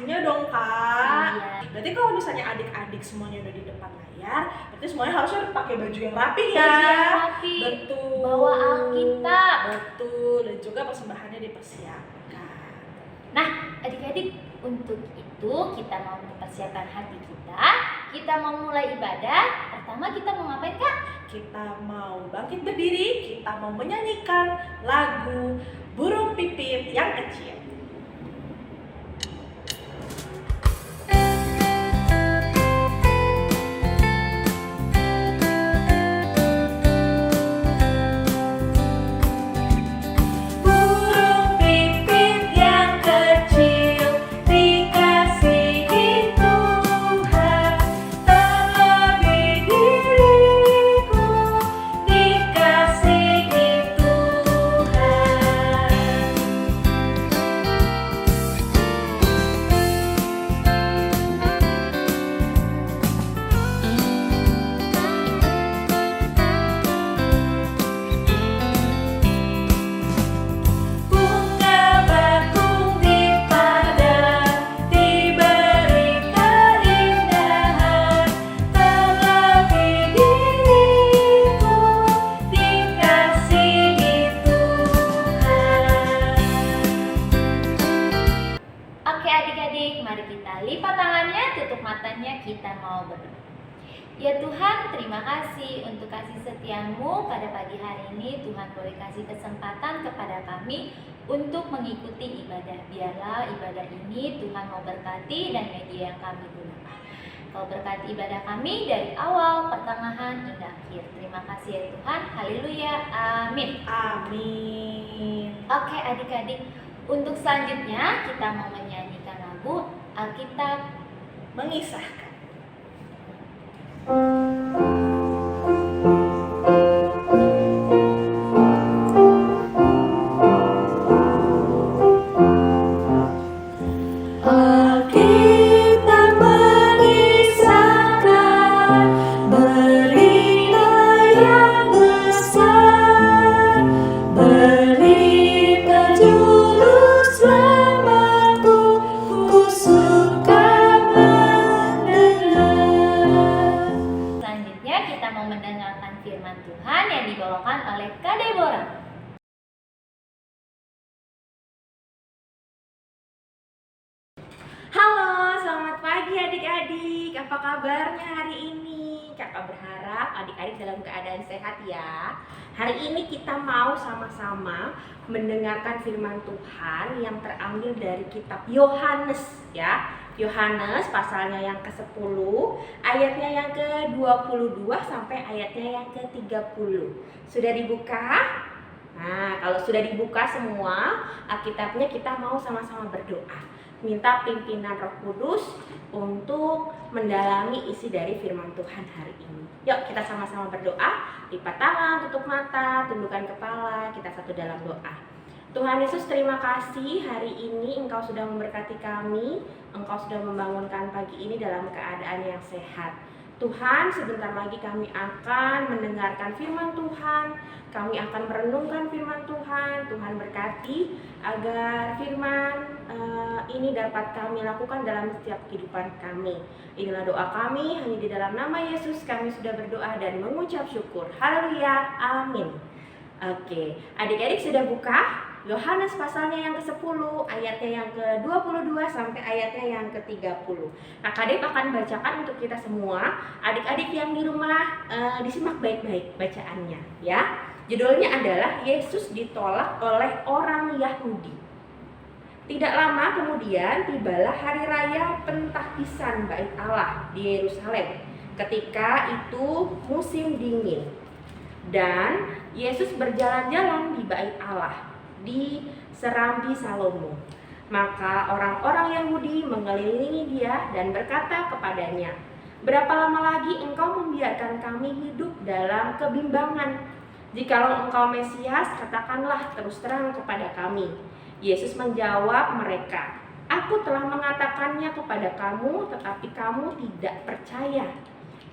pastinya dong Kak. Iya. Berarti kalau misalnya adik-adik semuanya udah di depan layar, berarti semuanya harusnya udah pakai baju yang rapi ya. Baju yang rapi. Betul. Bawa Alkitab. Betul. Dan juga persembahannya dipersiapkan. Nah, adik-adik, untuk itu kita mau mempersiapkan hati kita mau mulai ibadah. Pertama kita mau ngapain Kak? Kita mau bangkit berdiri, kita mau menyanyikan lagu Burung Pipit yang Kecil. Lipat tangannya, tutup matanya, kita mau berdoa. Ya Tuhan, terima kasih untuk kasih setiamu pada pagi hari ini. Tuhan boleh kasih kesempatan kepada kami untuk mengikuti ibadah. Biarlah ibadah ini Tuhan mau berkati dan media yang kami gunakan. Kau berkati ibadah kami dari awal, pertengahan, hingga akhir. Terima kasih ya Tuhan. Haleluya. Amin. Amin. Oke adik-adik, untuk selanjutnya kita mau menyanyikan lagu Alkitab Mengisahkan. firman Tuhan yang dibawakan oleh Kak Deborah. Halo, selamat pagi adik-adik. Apa kabarnya hari ini? Kakak berharap adik-adik dalam keadaan sehat ya. Hari ini kita mau sama-sama mendengarkan firman Tuhan yang terambil dari kitab Yohanes ya. Yohanes pasalnya yang ke-10, ayatnya yang ke-22 sampai ayatnya yang ke-30. Sudah dibuka? Nah, kalau sudah dibuka semua Alkitabnya, kita mau sama-sama berdoa. Minta pimpinan Roh Kudus untuk mendalami isi dari firman Tuhan hari ini. Yuk kita sama-sama berdoa. Lipat tangan, tutup mata, tundukkan kepala, kita satu dalam doa. Tuhan Yesus, terima kasih hari ini Engkau sudah memberkati kami. Engkau sudah membangunkan pagi ini dalam keadaan yang sehat. Tuhan, sebentar lagi kami akan mendengarkan firman Tuhan. Kami akan merenungkan firman Tuhan. Tuhan berkati agar firman ini dapat kami lakukan dalam setiap kehidupan kami. Inilah doa kami, hanya di dalam nama Yesus kami sudah berdoa dan mengucap syukur. Haleluya, amin. Oke, adik-adik sudah buka Yohanes pasalnya yang ke-10, ayatnya yang ke-22 sampai ayatnya yang ke-30. Kakak Dep akan bacakan untuk kita semua. Adik-adik yang di rumah disimak baik-baik bacaannya ya. Judulnya adalah Yesus ditolak oleh orang Yahudi. Tidak lama kemudian tibalah hari raya Pentahisan Bait Allah di Yerusalem. Ketika itu musim dingin. Dan Yesus berjalan-jalan di Bait Allah di Serambi Salomo. Maka orang-orang Yahudi mengelilingi dia dan berkata kepadanya, "Berapa lama lagi engkau membiarkan kami hidup dalam kebimbangan? Jikalau engkau Mesias, katakanlah terus terang kepada kami." Yesus menjawab mereka, "Aku telah mengatakannya kepada kamu, tetapi kamu tidak percaya.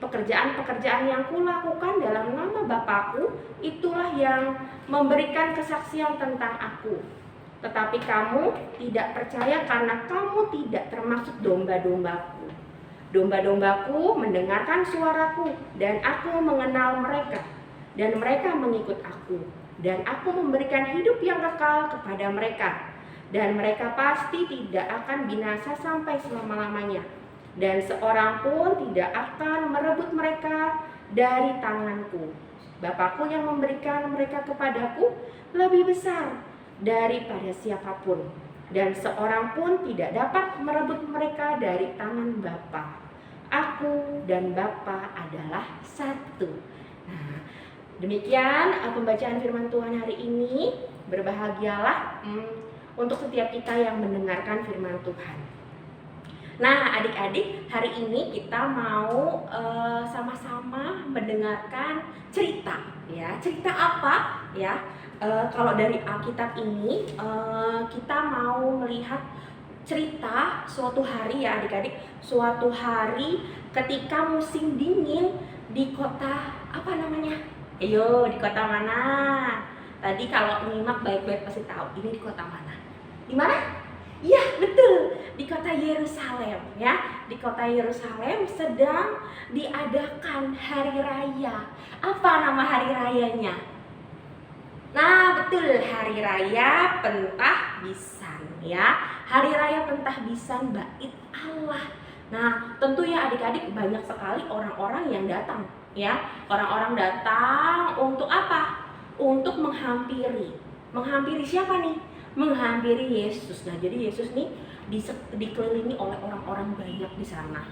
Pekerjaan-pekerjaan yang kulakukan dalam nama Bapakku, itulah yang memberikan kesaksian tentang aku. Tetapi kamu tidak percaya karena kamu tidak termasuk domba-dombaku. Domba-dombaku mendengarkan suaraku, dan aku mengenal mereka, dan mereka mengikut aku. Dan aku memberikan hidup yang kekal kepada mereka, dan mereka pasti tidak akan binasa sampai selama-lamanya. Dan seorang pun tidak akan merebut mereka dari tanganku. Bapakku yang memberikan mereka kepadaku lebih besar daripada siapapun, dan seorang pun tidak dapat merebut mereka dari tangan Bapa. Aku dan Bapa adalah satu. Nah, demikian pembacaan firman Tuhan hari ini. Berbahagialah untuk setiap kita yang mendengarkan firman Tuhan. Nah, adik-adik, hari ini kita mau sama-sama mendengarkan cerita, ya. Cerita apa, ya? Kalau dari Alkitab ini, kita mau melihat cerita suatu hari, ya adik-adik. Suatu hari ketika musim dingin di kota, apa namanya? Ayo, di kota mana? Tadi kalau nyimak baik-baik pasti tahu, ini di kota mana? Di mana? Iya, betul, di kota Yerusalem, ya. Di kota Yerusalem sedang diadakan hari raya. Apa nama hari rayanya? Nah, betul, hari raya Pentahbisan, ya. Hari raya Pentahbisan Bait Allah. Nah, tentu ya adik-adik, banyak sekali orang-orang yang datang, ya. Orang-orang datang untuk apa? Untuk menghampiri. Menghampiri siapa nih? Menghampiri Yesus. Nah, jadi Yesus nih dikelilingi oleh orang-orang banyak di sana.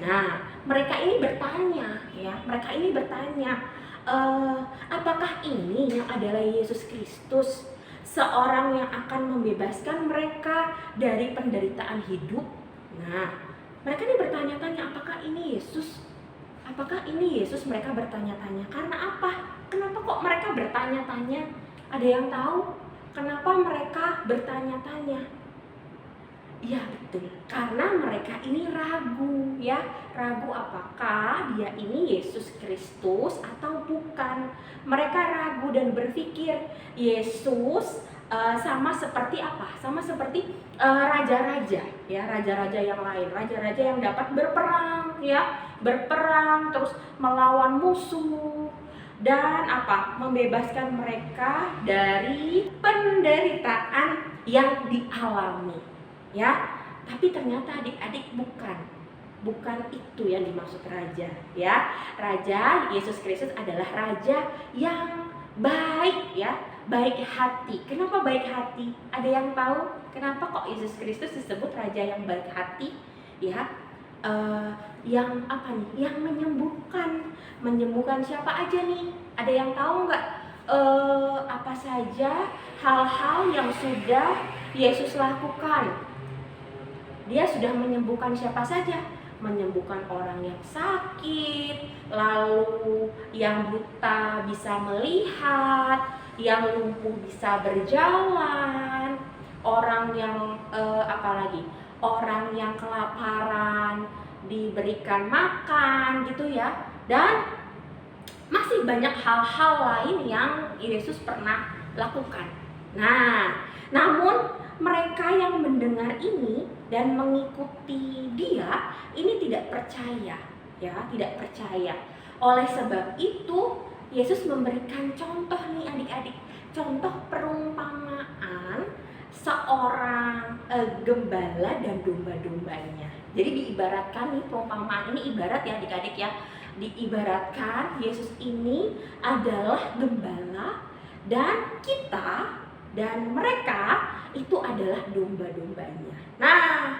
Nah, mereka ini bertanya, ya. Mereka ini bertanya, apakah ini yang adalah Yesus Kristus, seorang yang akan membebaskan mereka dari penderitaan hidup? Nah, mereka ini bertanya-tanya, apakah ini Yesus? Apakah ini Yesus? Mereka bertanya-tanya. Karena apa? Kenapa kok mereka bertanya-tanya? Ada yang tahu kenapa mereka bertanya-tanya? Iya, betul, karena mereka ini ragu, ya. Ragu apakah dia ini Yesus Kristus atau bukan. Mereka ragu dan berpikir Yesus sama seperti apa? Sama seperti raja-raja, ya, raja-raja yang lain, raja-raja yang dapat berperang, ya, berperang terus melawan musuh dan apa? Membebaskan mereka dari penderitaan yang dialami, ya. Tapi ternyata adik-adik bukan itu yang dimaksud raja, ya. Raja Yesus Kristus adalah raja yang baik, ya, baik hati. Kenapa baik hati? Ada yang tahu kenapa kok Yesus Kristus disebut raja yang baik hati? Ya, yang apa nih? Yang menyembuhkan siapa aja nih? Ada yang tahu nggak? Apa saja hal-hal yang sudah Yesus lakukan? Dia sudah menyembuhkan siapa saja? Menyembuhkan orang yang sakit, lalu yang buta bisa melihat, yang lumpuh bisa berjalan, orang yang apalagi? Orang yang kelaparan diberikan makan, gitu ya. Dan masih banyak hal-hal lain yang Yesus pernah lakukan. Nah, namun mereka yang mendengar ini dan mengikuti dia ini tidak percaya, ya, tidak percaya. Oleh sebab itu Yesus memberikan contoh nih adik-adik, contoh perumpamaan seorang gembala dan domba-dombanya. Jadi diibaratkan nih, perumpamaan ini ibarat ya adik-adik, ya, diibaratkan Yesus ini adalah gembala dan kita dan mereka itu adalah domba-dombanya. Nah,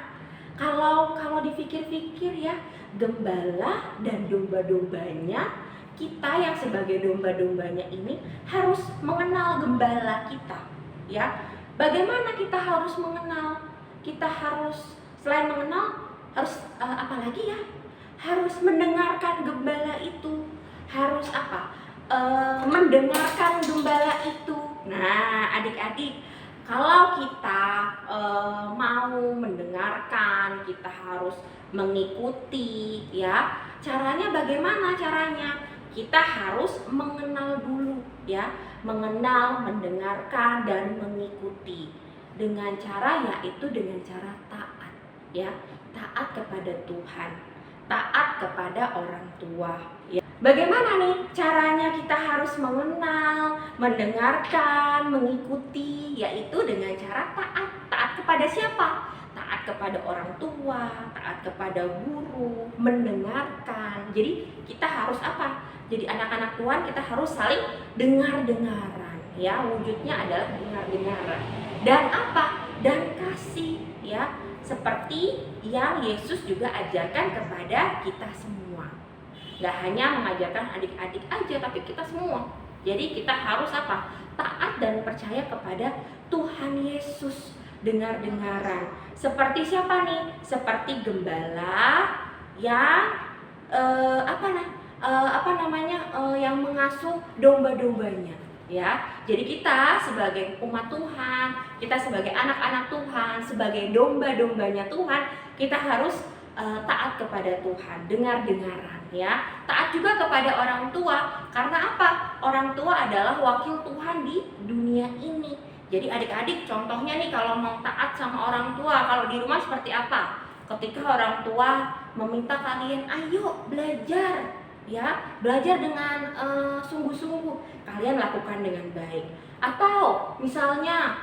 kalau dipikir-pikir, ya, gembala dan domba-dombanya, kita yang sebagai domba-dombanya ini harus mengenal gembala kita, ya. Bagaimana kita harus mengenal? Kita harus selain mengenal harus apa lagi, ya? Harus mendengarkan gembala itu. Harus apa? Mendengarkan gembala itu. Nah, adik-adik, kalau kita mau mendengarkan, kita harus mengikuti, ya. Caranya bagaimana caranya? Kita harus mengenal dulu, ya. Mengenal, mendengarkan, dan mengikuti. dengan cara yaitu dengan cara taat, ya, taat kepada Tuhan, taat kepada orang tua. Ya. Bagaimana nih caranya kita harus mengenal, mendengarkan, mengikuti, yaitu dengan cara taat. Taat kepada siapa? Taat kepada orang tua, taat kepada guru, mendengarkan. Jadi kita harus apa? Jadi anak-anak Tuhan kita harus saling dengar-dengaran, ya, wujudnya adalah dengar-dengaran. Dan apa? Dan kasih, ya, seperti yang Yesus juga ajarkan kepada kita semua. Gak hanya mengajarkan adik-adik aja, tapi kita semua. Jadi kita harus apa? Taat dan percaya kepada Tuhan Yesus, dengar-dengaran. Seperti siapa nih? Seperti gembala yang yang mengasuh domba-dombanya, ya. Jadi kita sebagai umat Tuhan, kita sebagai anak-anak Tuhan, sebagai domba-dombanya Tuhan, kita harus taat kepada Tuhan, dengar-dengaran, ya. Taat juga kepada orang tua, karena apa? Orang tua adalah wakil Tuhan di dunia ini. Jadi adik-adik, contohnya nih kalau mau taat sama orang tua, kalau di rumah seperti apa? Ketika orang tua meminta kalian, ayo belajar, ya, belajar dengan sungguh-sungguh, kalian lakukan dengan baik. Atau misalnya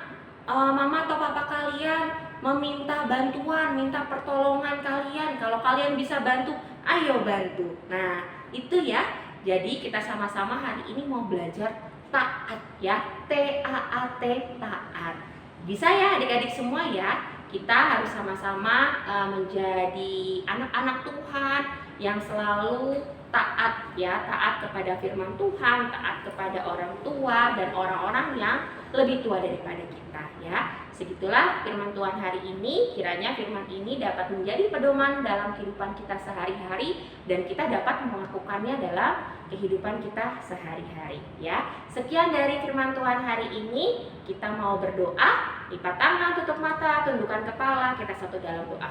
mama atau papa kalian meminta bantuan, minta pertolongan kalian, kalau kalian bisa bantu, ayo bantu. Nah, itu ya. Jadi kita sama-sama hari ini mau belajar taat, ya, T-A-A-T, taat. Bisa ya adik-adik semua ya. Kita harus sama-sama menjadi anak-anak Tuhan yang selalu taat, ya, taat kepada firman Tuhan, taat kepada orang tua dan orang-orang yang lebih tua daripada kita, ya. Segitulah firman Tuhan hari ini. Kiranya firman ini dapat menjadi pedoman dalam kehidupan kita sehari-hari dan kita dapat melakukannya dalam kehidupan kita sehari-hari, ya. Sekian dari firman Tuhan hari ini. Kita mau berdoa. Lipat tangan, tutup mata, tundukkan kepala, kita satu dalam doa.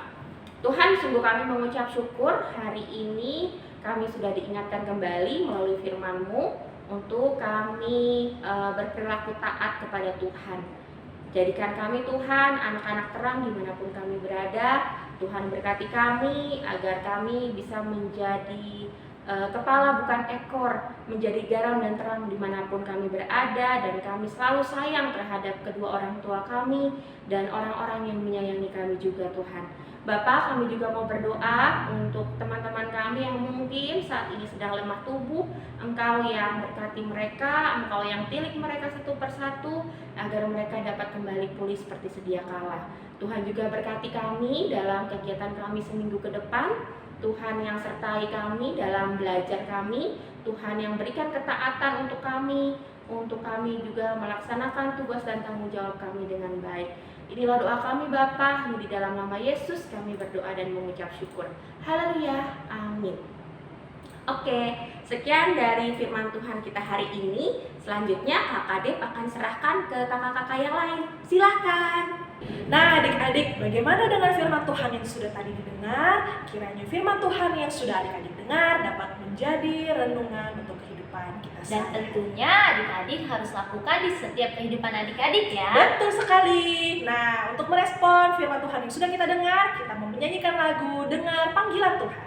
Tuhan, sungguh kami mengucap syukur hari ini kami sudah diingatkan kembali melalui firman-Mu untuk kami berperilaku taat kepada Tuhan. Jadikan kami Tuhan anak-anak terang dimanapun kami berada. Tuhan berkati kami agar kami bisa menjadi kepala bukan ekor, menjadi garam dan terang dimanapun kami berada, dan kami selalu sayang terhadap kedua orang tua kami dan orang-orang yang menyayangi kami juga Tuhan. Bapak, kami juga mau berdoa untuk teman-teman kami yang mungkin saat ini sedang lemah tubuh. Engkau yang berkati mereka, Engkau yang tilik mereka satu persatu agar mereka dapat kembali pulih seperti sedia kala. Tuhan juga berkati kami dalam kegiatan kami seminggu ke depan. Tuhan yang sertai kami dalam belajar kami. Tuhan yang berikan ketaatan untuk kami juga melaksanakan tugas dan tanggung jawab kami dengan baik. Inilah doa kami Bapa, di dalam nama Yesus kami berdoa dan mengucap syukur. Haleluya, amin. Oke, sekian dari firman Tuhan kita hari ini. Selanjutnya Kakak Dep akan serahkan ke kakak-kakak yang lain. Silahkan. Nah adik-adik, bagaimana dengan firman Tuhan yang sudah tadi didengar? Kiranya firman Tuhan yang sudah adik-adik dengar dapat menjadi renungan untuk kehidupan kita Dan sehari-hari. tentunya adik-adik harus lakukan di setiap kehidupan adik-adik ya. Betul sekali. Nah, untuk merespon firman Tuhan yang sudah kita dengar, kita mau menyanyikan lagu Dengar Panggilan Tuhan.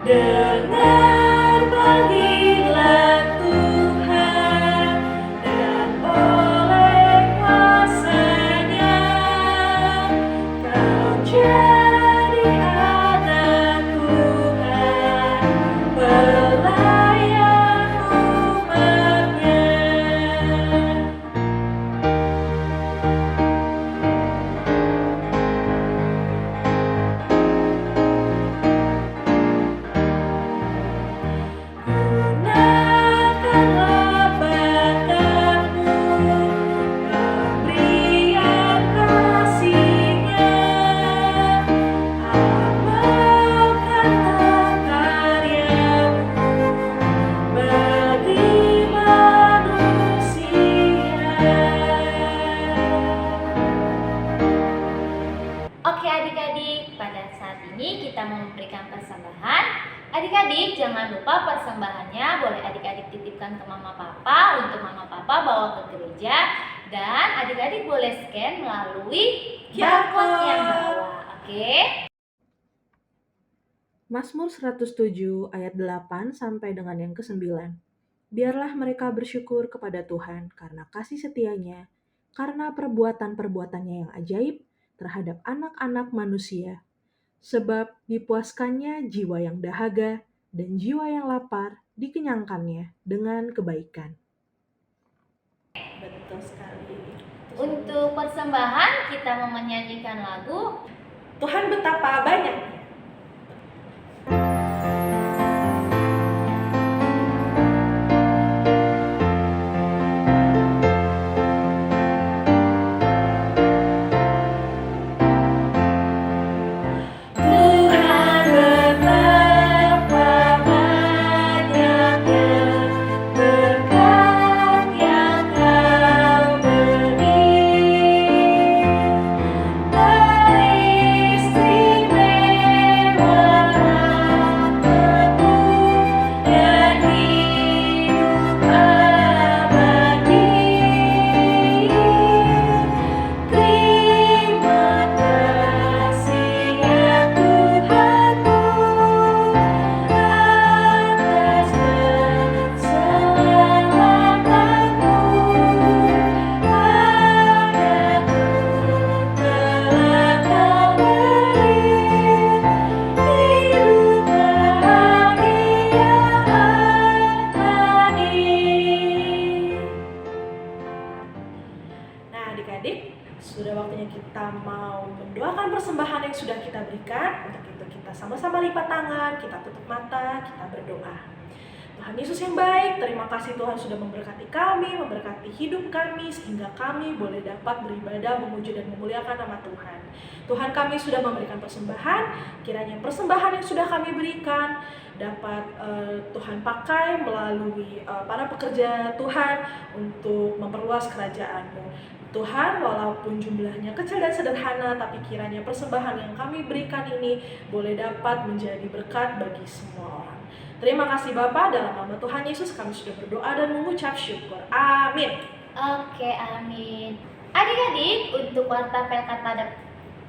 Dengar panggilan Tuhan dan oleh kuasa-Nya kau jadi anak Tuhan, pelayan umat-Nya. persembahannya boleh adik-adik titipkan ke mama papa untuk mama papa bawa ke gereja, dan adik-adik boleh scan melalui barcode yang bawah. Oke? Mazmur 107 ayat 8 sampai dengan yang ke-9. Biarlah mereka bersyukur kepada Tuhan karena kasih setianya, karena perbuatan-perbuatannya yang ajaib terhadap anak-anak manusia. Sebab dipuaskannya jiwa yang dahaga dan jiwa yang lapar dikenyangkannya dengan kebaikan. Betul sekali. Untuk persembahan kita mau menyanyikan lagu Tuhan betapa banyaknya. Adik-adik, sudah waktunya kita mau mendoakan persembahan yang sudah kita berikan. Untuk itu kita sama-sama lipat tangan, kita tutup mata, kita berdoa. Tuhan Yesus yang baik, terima kasih Tuhan sudah memberkati kami, memberkati hidup kami, sehingga kami boleh dapat beribadah, memuji dan memuliakan nama Tuhan. Tuhan, kami sudah memberikan persembahan, kiranya persembahan yang sudah kami berikan dapat Tuhan pakai melalui para pekerja Tuhan untuk memperluas kerajaan-Mu. Tuhan, walaupun jumlahnya kecil dan sederhana, tapi kiranya persembahan yang kami berikan ini boleh dapat menjadi berkat bagi semua orang. Terima kasih Bapa, dalam nama Tuhan Yesus kami sudah berdoa dan mengucap syukur. Amin. Oke, amin. Adik-adik, untuk warta Pelkata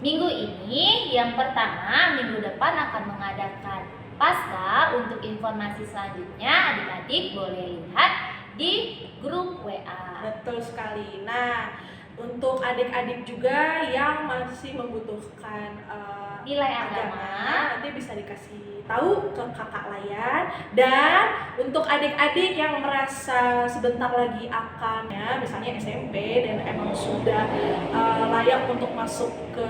minggu ini, yang pertama, minggu depan akan mengadakan Paskah. Untuk informasi selanjutnya, adik-adik boleh lihat di grup WA. Betul sekali. Nah, untuk adik-adik juga yang masih membutuhkan Nilai agama, nanti bisa dikasih tahu ke kakak Layan. Dan untuk adik-adik yang merasa sebentar lagi akan misalnya SMP dan emang sudah layak untuk masuk ke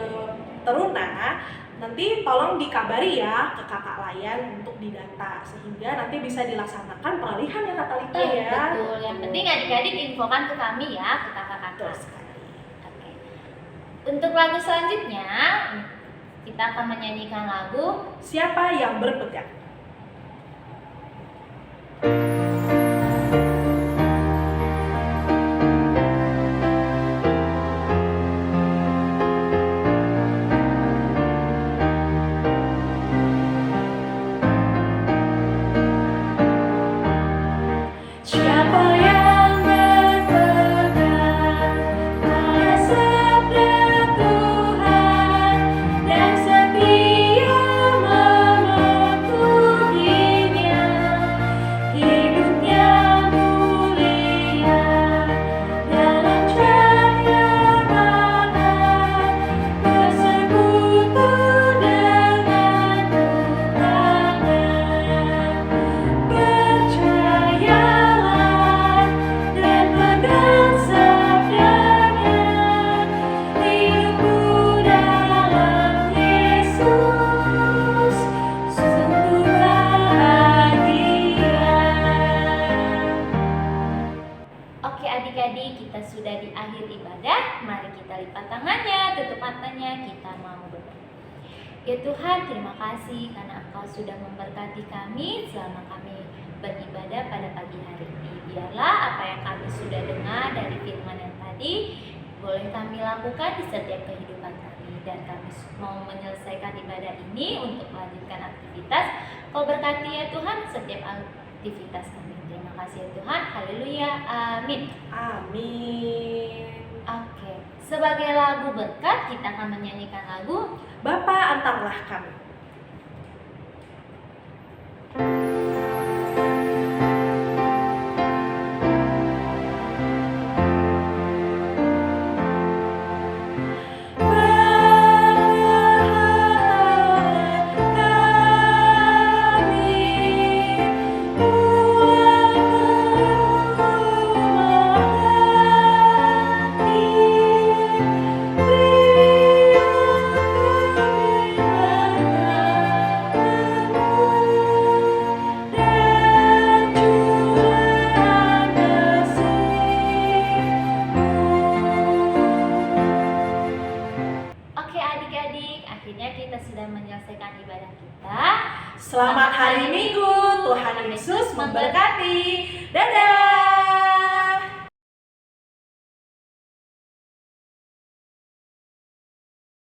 Teruna, nanti tolong dikabari ya ke kakak Layan untuk didata, sehingga nanti bisa dilaksanakan peralihan ya Kak Talita ya. Betul, yang penting adik-adik infokan ke kami ya, ke Betul kakak-kakak. sekali. Oke. Untuk lagu selanjutnya, kita akan menyanyikan lagu Siapa yang berpegang? Siapa yang berpegang pada sabda Tuhan dan setia mematuhinya, hidupnya mulia dalam cahaya Maha, bersekutu dengan Tuhannya. Percayalah dan pegang sabdanya, hidupku dalam Yesus sungguh bahagia. Oke adik-adik, kita sudah di akhir ibadah. Mari kita lipat tangannya, tutup matanya, kita mau berdoa. Ya Tuhan, terima kasih karena Engkau sudah memberkati kami selama kami beribadah pada pagi hari ini. Biarlah apa yang kami sudah dengar dari firman yang tadi boleh kami lakukan di setiap kehidupan kami, dan kami mau menyelesaikan ibadah ini untuk melanjutkan aktivitas. Kau berkati ya Tuhan setiap aktivitas kami. Terima kasih ya Tuhan. Haleluya. Amin. Amin. Oke. Sebagai lagu berkat, kita akan menyanyikan lagu Bapa, antarlah kami. Oke adik-adik, akhirnya kita sudah menyelesaikan ibadah kita. Selamat hari Minggu, Tuhan Yesus memberkati. Dadah.